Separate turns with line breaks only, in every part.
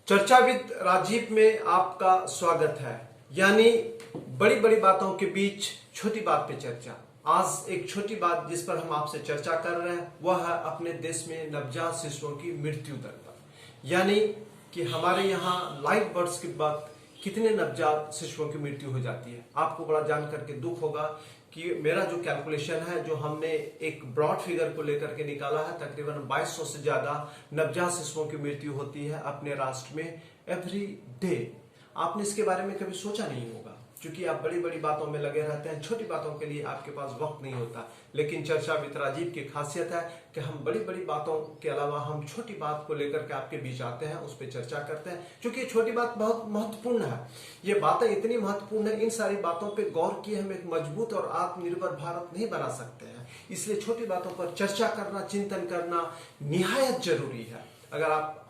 चर्चा विद राजीव में आपका स्वागत है। यानी बड़ी बड़ी बातों के बीच छोटी बात पे चर्चा। आज एक छोटी बात जिस पर हम आपसे चर्चा कर रहे हैं वह है अपने देश में नवजात शिशुओं की मृत्यु दर पर। यानी कि हमारे यहाँ लाइव बर्ड्स के वक्त कितने नवजात शिशुओं की मृत्यु हो जाती है। आपको बड़ा जान करके दुख होगा कि मेरा जो कैलकुलेशन है, जो हमने एक ब्रॉड फिगर को लेकर के निकाला है, तकरीबन 2200 से ज्यादा नवजात शिशुओं की मृत्यु होती है अपने राष्ट्र में एवरी डे। आपने इसके बारे में कभी सोचा नहीं होगा क्योंकि आप बड़ी बड़ी बातों में लगे रहते हैं, छोटी बातों के लिए आपके पास वक्त नहीं होता। लेकिन चर्चा विद राजीव की खासियत है कि हम बड़ी बड़ी बातों के अलावा हम छोटी बात को लेकर के आपके बीच आते हैं, उस पर चर्चा करते हैं क्योंकि ये छोटी बात बहुत महत्वपूर्ण है। ये बातें इतनी महत्वपूर्ण है, इन सारी बातों पर गौर किए हम एक मजबूत और आत्मनिर्भर भारत नहीं बना सकते हैं। इसलिए छोटी बातों पर चर्चा करना, चिंतन करना निहायत जरूरी है। अगर आप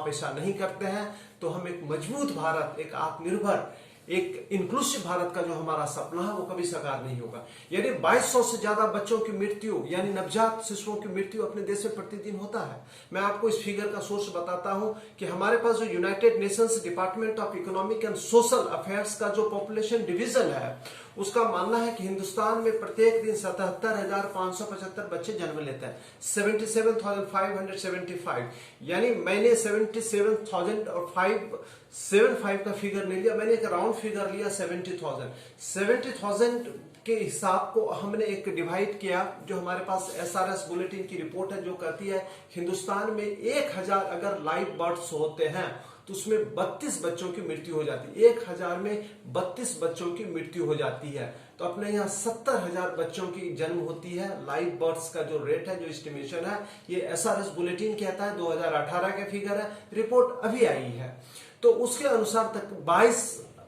ऐसा नहीं करते हैं तो हम एक मजबूत भारत, एक आत्मनिर्भर, एक इंक्लूसिव भारत का जो हमारा सपना है वो कभी साकार नहीं होगा। यानी 2200 से ज्यादा बच्चों की मृत्यु यानी नवजात शिशुओं की मृत्यु अपने देश में प्रतिदिन होता है। मैं आपको इस फिगर का सोर्स बताता हूं कि हमारे पास जो United Nations department of economic and social affairs का जो पॉपुलेशन डिवीजन है उसका मानना है कि हिंदुस्तान में प्रत्येक दिन 77,575 बच्चे जन्म लेते हैं। 77,575 यानी मैंने 77,575 का फिगर नहीं लिया, मैंने एक राउंड फिगर लिया 70,000 के हिसाब को हमने एक डिवाइड किया। जो हमारे पास SRS बुलेटिन की रिपोर्ट है जो कहती है हिंदुस्तान में 1000 अगर लाइव बर्ड्स होते हैं तो उसमें 32 बच्चों की मृत्यु हो जाती है। 1000 में 32 बच्चों की मृत्यु हो जाती है। तो अपने यहाँ 70,000 बच्चों की जन्म होती है। लाइव बर्ड्स का जो रेट है, जो एस्टिमेशन है, ये SRS बुलेटिन कहता है, 2018 के फिगर है, रिपोर्ट अभी आई है। तो उसके अनुसार तक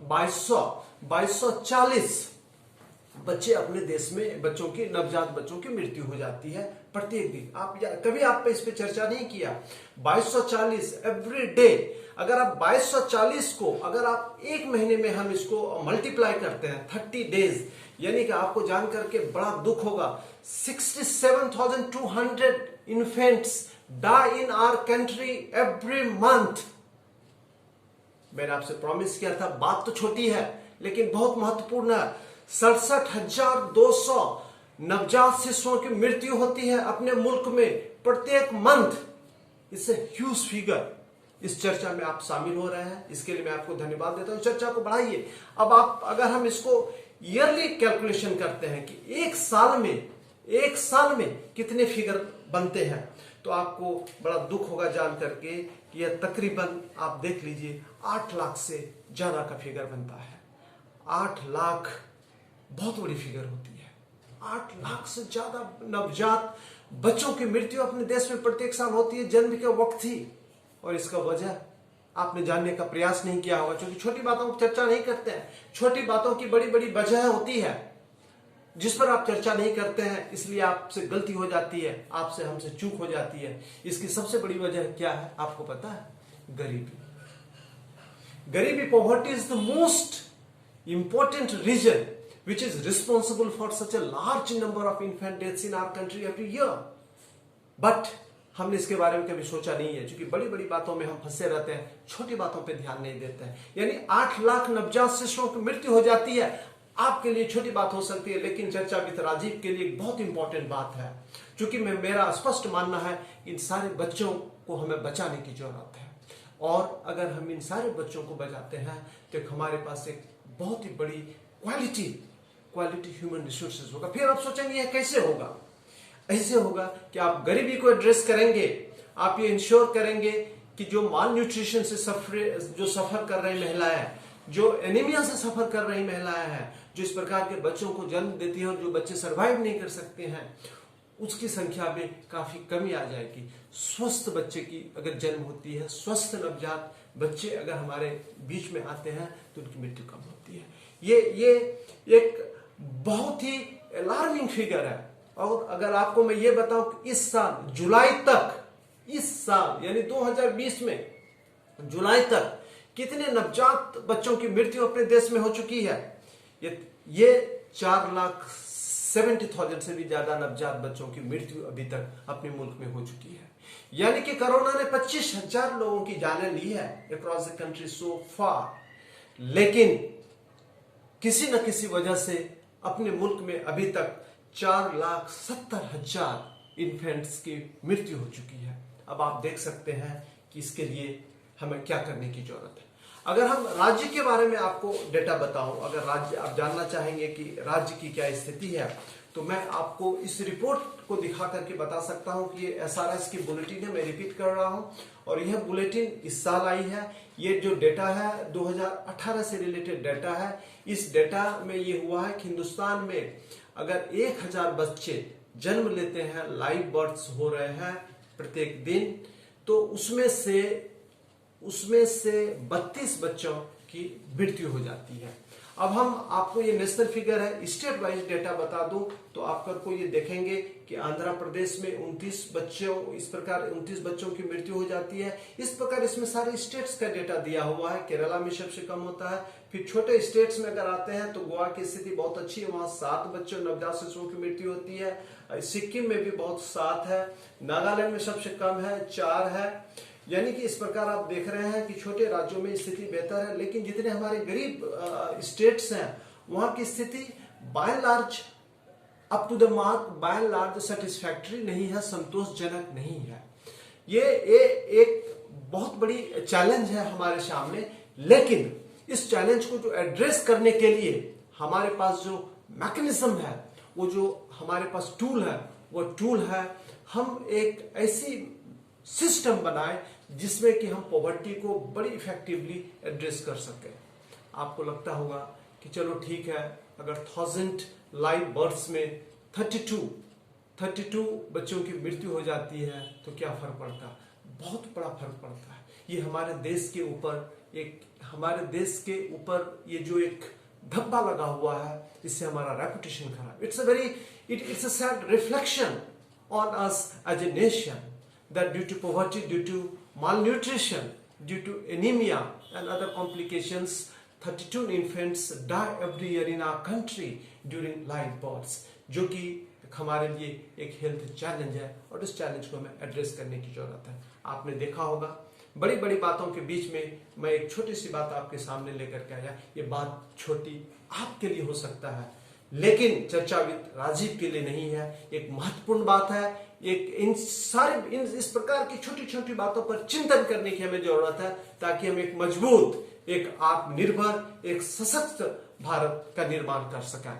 2240 बच्चे अपने देश में नवजात बच्चों की मृत्यु हो जाती है प्रत्येक दिन। कभी आप इस पे चर्चा नहीं किया। 2240 एवरी डे। अगर आप 2240 को अगर आप एक महीने में हम इसको मल्टीप्लाई करते हैं 30 डेज, यानी कि आपको जान करके बड़ा दुख होगा 67,200 infants die in our country every month. मैंने आपसे प्रॉमिस किया था, बात तो छोटी है लेकिन बहुत महत्वपूर्ण है। 67,200 नवजात शिशुओं की मृत्यु होती है अपने मुल्क में प्रत्येक मंथ। इससे ह्यूज फिगर। इस चर्चा में आप शामिल हो रहे हैं, इसके लिए मैं आपको धन्यवाद देता हूं। चर्चा को बढ़ाइए। अब अगर हम इसको ईयरली कैलकुलेशन करते हैं कि एक साल में कितने फिगर बनते हैं तो आपको बड़ा दुख होगा जान करके कि यह तकरीबन आप देख लीजिए 8 लाख से ज्यादा का फिगर बनता है। 8 लाख बहुत बड़ी फिगर होती है। 8 लाख से ज्यादा नवजात बच्चों की मृत्यु अपने देश में प्रत्येक साल होती है जन्म के वक्त ही। और इसका वजह आपने जानने का प्रयास नहीं किया होगा क्योंकि छोटी बातों पर चर्चा नहीं करते हैं। छोटी बातों की बड़ी बड़ी वजह होती है जिस पर आप चर्चा नहीं करते हैं, इसलिए आपसे गलती हो जाती है, आपसे हमसे चूक हो जाती है। इसकी सबसे बड़ी वजह क्या है आपको पता है? गरीबी। Poverty is the most important reason which is responsible for such a large number of infant deaths in our country every year. But हमने इसके बारे में कभी सोचा नहीं है क्योंकि बड़ी बड़ी बातों में हम फंसे रहते हैं, छोटी बातों पे ध्यान नहीं देते हैं। यानी 8 लाख नवजात शिशुओं की मृत्यु हो जाती है। आपके लिए छोटी बात हो सकती है लेकिन चर्चा विद राजीव के लिए बहुत इंपॉर्टेंट बात है क्योंकि मेरा स्पष्ट मानना है इन सारे बच्चों को हमें बचाने की जरूरत है। और अगर हम इन सारे बच्चों को बचाते हैं तो हमारे पास एक बहुत ही बड़ी क्वालिटी ह्यूमन रिसोर्सेज होगा। फिर आप सोचेंगे यह कैसे होगा? ऐसे होगा कि आप गरीबी को एड्रेस करेंगे, आप ये इंश्योर करेंगे कि जो माल न्यूट्रिशन से सफर कर रही महिलाएं हैं, जो एनीमिया से सफर कर रही महिलाएं हैं, जो इस प्रकार के बच्चों को जन्म देती हैं और जो बच्चे सर्वाइव नहीं कर सकते हैं, उसकी संख्या में काफी कमी आ जाएगी। स्वस्थ बच्चे की अगर जन्म होती है, स्वस्थ नवजात बच्चे अगर हमारे बीच में आते हैं तो उनकी मृत्यु कम होती है। ये एक बहुत ही अलार्मिंग फिगर है। और अगर आपको मैं ये बताऊं कि इस साल जुलाई तक, यानी 2020 में जुलाई तक कितने नवजात बच्चों की मृत्यु अपने देश में हो चुकी है? ये 4,70,000 से भी ज्यादा नवजात बच्चों की मृत्यु अभी तक अपने मुल्क में हो चुकी है। यानी कि कोरोना ने 25,000 लोगों की जानें ली है अक्रॉस द कंट्री सो फार। लेकिन किसी न किसी वजह से अपने मुल्क में अभी तक 4,70,000 इन्फेंट्स की मृत्यु हो चुकी है। अब आप देख सकते हैं कि इसके लिए हमें क्या करने की जरूरत है। अगर हम राज्य के बारे में आपको डेटा बताऊं, अगर राज्य आप जानना चाहेंगे कि राज्य की क्या स्थिति है, तो मैं आपको इस रिपोर्ट को दिखा करके बता सकता हूं कि ये एसआरएस की बुलेटिन है, मैं रिपीट कर रहा हूं, और यह बुलेटिन इस साल आई है। ये जो डेटा है 2018 से रिलेटेड डेटा है। इस डेटा में ये हुआ है कि हिंदुस्तान में अगर 1,000 बच्चे जन्म लेते हैं, लाइव बर्थ्स हो रहे हैं प्रत्येक दिन, तो उसमें से 32 बच्चों की मृत्यु हो जाती है। अब हम आपको ये नेशनल फिगर है, स्टेट वाइज डेटा बता दूं तो आपको ये देखेंगे कि आंध्र प्रदेश में 29 बच्चों की मृत्यु हो जाती है। इस प्रकार इसमें सारे स्टेट्स का डेटा दिया हुआ है। केरला में सबसे कम होता है। फिर छोटे स्टेट्स में अगर आते हैं तो गोवा की स्थिति बहुत अच्छी है, वहां 7 बच्चों नवजात शिशुओं की मृत्यु होती है। सिक्किम में भी बहुत 7 है। नागालैंड में सबसे कम है, 4 है। यानी कि इस प्रकार आप देख रहे हैं कि छोटे राज्यों में स्थिति बेहतर है, लेकिन जितने हमारे गरीब स्टेट्स हैं वहां की स्थिति by and large up to the mark, by and large satisfactory नहीं है, संतोषजनक नहीं है। ये एक बहुत बड़ी चैलेंज है हमारे सामने। लेकिन इस चैलेंज को जो एड्रेस करने के लिए हमारे पास जो मैकेनिज्म है, वो जो हमारे पास टूल है, वो टूल है हम एक ऐसी सिस्टम बनाए जिसमें कि हम पॉवर्टी को बड़ी इफेक्टिवली एड्रेस कर सके। आपको लगता होगा कि चलो ठीक है, अगर 1000 लाइव बर्थ्स में 32 बच्चों की मृत्यु हो जाती है तो क्या फर्क पड़ता है? बहुत बड़ा फर्क पड़ता है। ये हमारे देश के ऊपर ये जो एक धब्बा लगा हुआ है, इससे हमारा रेपुटेशन खराब। It's a sad reflection on us as a nation that due to poverty, due to malnutrition, due to anemia and other complications, 32 infants die every year in our country during live births, जो कि हमारे लिए एक health challenge है और इस challenge को हमें एड्रेस करने की जरूरत है। आपने देखा होगा बड़ी बड़ी बातों के बीच में मैं एक छोटी सी बात आपके सामने लेकर के आया। ये बात छोटी आपके लिए हो सकता है, लेकिन चर्चा विद राजीव के लिए नहीं है। एक महत्वपूर्ण बात है। इस प्रकार की छोटी छोटी बातों पर चिंतन करने की हमें जरूरत है, ताकि हम एक मजबूत, एक आत्मनिर्भर, एक सशक्त भारत का निर्माण कर सकें।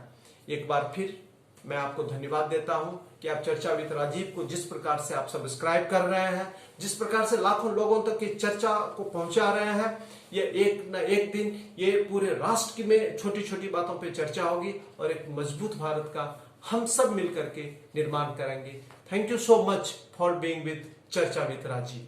एक बार फिर मैं आपको धन्यवाद देता हूं कि आप चर्चा विद राजीव को जिस प्रकार से आप सब्सक्राइब कर रहे हैं, जिस प्रकार से लाखों लोगों तक की चर्चा को पहुंचा रहे हैं। ये एक न एक दिन ये पूरे राष्ट्र में छोटी छोटी बातों पे चर्चा होगी और एक मजबूत भारत का हम सब मिलकर के निर्माण करेंगे। Thank you so much for being with चर्चा विद राजीव।